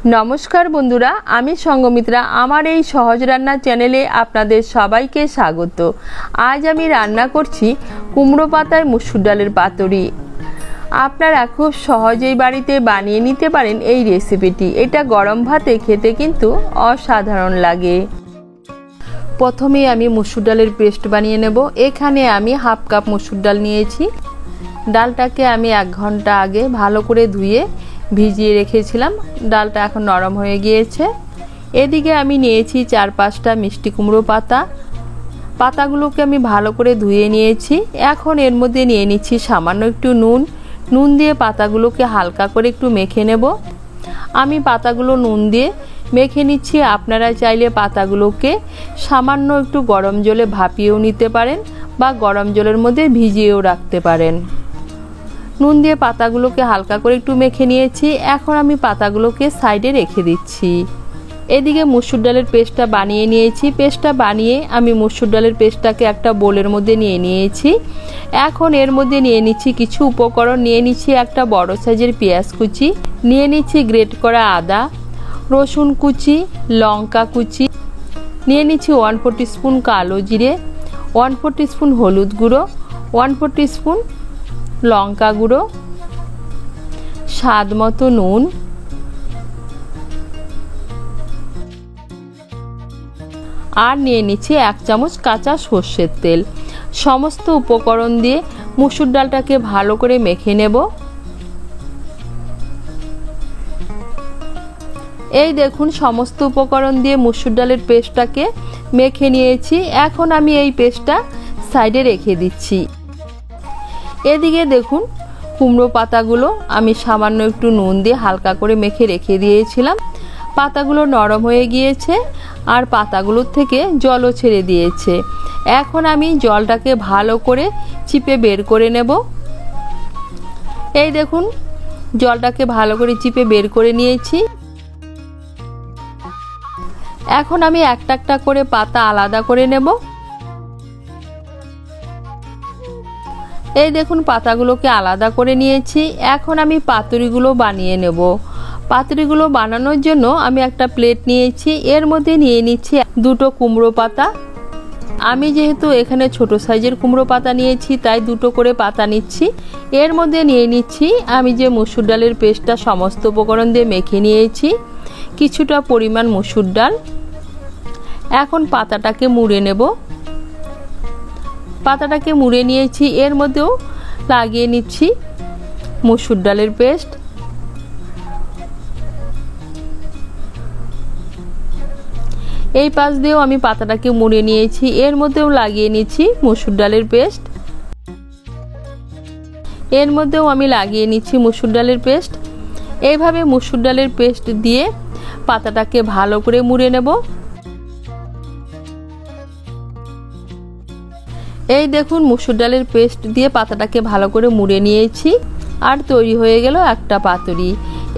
नमस्कार बंधुरा आमी संगमित्रा आमार এই সহজ রান্না চ্যানেলে আপনাদের সবাইকে স্বাগত। আজ আমি রান্না করছি কুমড়ো পাতার মসুর ডালের পাতুরি। আপনারা খুব সহজেই বাড়িতে বানিয়ে নিতে পারেন এই রেসিপিটি। এটা গরম ভাতে খেতে কিন্তু অসাধারণ লাগে। প্রথমে আমি মসুর ডালের পেস্ট বানিয়ে নেব। এখানে আমি হাফ কাপ মসুর ডাল নিয়েছি। ডালটাকে আমি 1 ঘন্টা আগে ভালো করে ধুয়ে ভিজিয়ে রেখেছিলাম। ডালটা এখন নরম হয়ে গিয়েছে। এদিকে আমি নিয়েছি 4-5টা মিষ্টি কুমড়ো পাতা। পাতাগুলোকে আমি ভালো করে ধুয়ে নিয়েছি। এখন এর মধ্যে নিয়ে নিচ্ছি সামান্য একটু নুন দিয়ে পাতাগুলোকে হালকা করে একটু মেখে নেব। আমি পাতাগুলো নুন দিয়ে মেখে নিচ্ছি। আপনারা চাইলে পাতাগুলোকে সামান্য একটু গরম জলে ভাপিয়েও নিতে পারেন বা গরম জলের মধ্যে ভিজিয়েও রাখতে পারেন। নুন দিয়ে পাতাগুলোকে হালকা করে একটু মেখে নিয়েছি। এখন আমি পাতাগুলোকে সাইডে রেখে দিচ্ছি। এদিকে মসুর ডালের পেস্টটা বানিয়ে নিয়েছি। পেস্টটা বানিয়ে আমি মসুর ডালের পেস্টটাকে একটা বোলের মধ্যে নিয়ে নিয়েছি। এখন এর মধ্যে নিয়ে নিচ্ছি কিছু উপকরণ। নিয়ে নিচ্ছি একটা বড় সাইজের পেঁয়াজ কুচি, নিয়ে নিচ্ছি গ্রেট করা আদা, রসুন কুচি, লঙ্কা কুচি, নিয়ে নিচ্ছি 1/4 টিস্পুন কালো জিরে, 1/4 টিস্পুন হলুদ গুঁড়ো, 1/4 টিস্পুন লঙ্কা গুঁড়ো, স্বাদ মতো নুন, আর নিয়ে নিচ্ছি 1 চামচ কাঁচা সর্ষের তেল। সমস্ত উপকরণ দিয়ে মসুর ডালটাকে ভালো করে মেখে নেব। এই দেখুন সমস্ত উপকরণ দিয়ে মসুর ডালের পেস্টটাকে মেখে নিয়েছি। এখন আমি এই পেস্টটা সাইডে রেখে দিচ্ছি। এদিকে দেখুন কুমড়ো পাতাগুলো আমি সামান্য একটু নুন দিয়ে হালকা করে মেখে রেখে দিয়েছিলাম। পাতাগুলো নরম হয়ে গিয়েছে আর পাতাগুলোর থেকে জলও ছেড়ে দিয়েছে। এখন আমি জলটাকে ভালো করে চিপে বের করে নেব। এই দেখুন জলটাকে ভালো করে চিপে বের করে নিয়েছি। এখন আমি একটা একটা করে পাতা আলাদা করে নেব। এই দেখুন পাতাগুলোকে আলাদা করে নিয়েছি। এখন আমি পাতুরিগুলো বানিয়ে নেব। পাতুরিগুলো বানানোর জন্য আমি একটা প্লেট নিয়েছি। এর মধ্যে নিয়ে নিচ্ছি 2টো কুমড়ো পাতা। আমি যেহেতু এখানে ছোট সাইজের কুমড়ো পাতা নিয়েছি তাই 2টো করে পাতা নিচ্ছি। এর মধ্যে নিয়ে নিচ্ছি আমি যে মসুর ডালের পেস্টটা সমস্ত উপকরণ দিয়ে মেখে নিয়েছি কিছুটা পরিমাণ মসুর ডাল। এখন পাতাটাকে মুড়ে নেব। পাতাটাকে মুড়ে নিয়েছি। এর মধ্যেও লাগিয়ে নিচ্ছি মসুর ডালের পেস্ট। এই পাশ দিয়েও আমি পাতাটাকে মুড়ে নিয়েছি। এর মধ্যেও লাগিয়ে নিচ্ছি মসুর ডালের পেস্ট। এর মধ্যেও আমি লাগিয়ে নিচ্ছি মসুর ডালের পেস্ট। এইভাবে মসুর ডালের পেস্ট দিয়ে পাতাটাকে ভালো করে মুড়ে নেব। এই দেখুন মসুর ডালের পেস্ট দিয়ে পাতাটাকে ভালো করে মুড়ে নিয়েছি আর তৈরি হয়ে গেল একটা পাতুরি।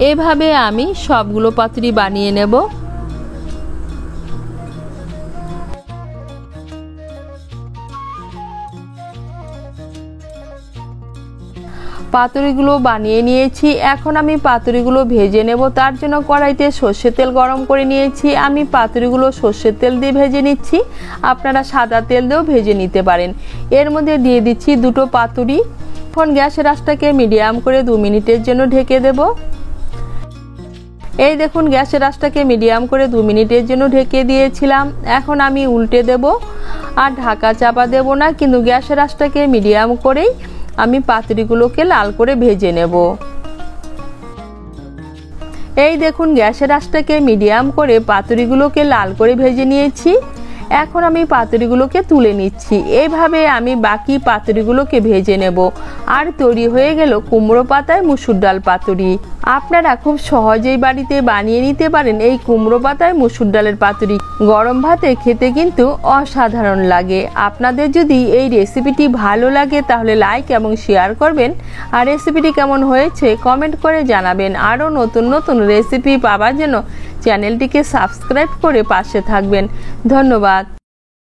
এভাবে আমি সবগুলো পাতুরি বানিয়ে নেব। পাতুরিগুলো বানিয়ে নিয়েছি। এখন আমি পাতুরিগুলো ভেজে নেব। তার জন্য কড়াইতে সর্ষের তেল গরম করে নিয়েছি। আমি পাতুরিগুলো সর্ষের তেল দিয়ে ভেজে নিচ্ছি। আপনারা সাদা তেল দিয়েও ভেজে নিতে পারেন। এর মধ্যে দিয়ে দিচ্ছি 2টো পাতুরি। এখন গ্যাসের আঁচটাকে মিডিয়াম করে 2 মিনিটের জন্য ঢেকে দেব। এই দেখুন গ্যাসের আঁচটাকে মিডিয়াম করে 2 মিনিটের জন্য ঢেকে দিয়েছিলাম। এখন আমি উল্টে দেব আর ঢাকা চাপা দেব না, কিন্তু গ্যাসের আঁচটাকে মিডিয়াম করেই আমি পাতুরিগুলোকে লাল করে ভেজে নেব। এই দেখুন গ্যাসের আঁচটাকে মিডিয়াম করে পাতুরিগুলোকে লাল করে ভেজে নিয়েছি। এখন আমি পাতুরিগুলোকে তুলে নিচ্ছি। এইভাবে আমি বাকি পাতুরিগুলোকে ভেজে নেব। আর তৈরি হয়ে গেল কুমড়ো পাতায় মসুর ডাল পাতুরি। আপনারা খুব সহজেই বাড়িতে বানিয়ে নিতে পারেন এই কুমড়ো পাতায় মসুর ডালের পাতুরি। গরম ভাতে খেতে কিন্তু অসাধারণ লাগে। আপনাদের যদি এই রেসিপিটি ভালো লাগে তাহলে লাইক এবং শেয়ার করবেন। আর রেসিপিটি কেমন হয়েছে কমেন্ট করে জানাবেন। আরও নতুন নতুন রেসিপি পাওয়ার জন্য চ্যানেলটিকে সাবস্ক্রাইব করে পাশে থাকবেন। ধন্যবাদ।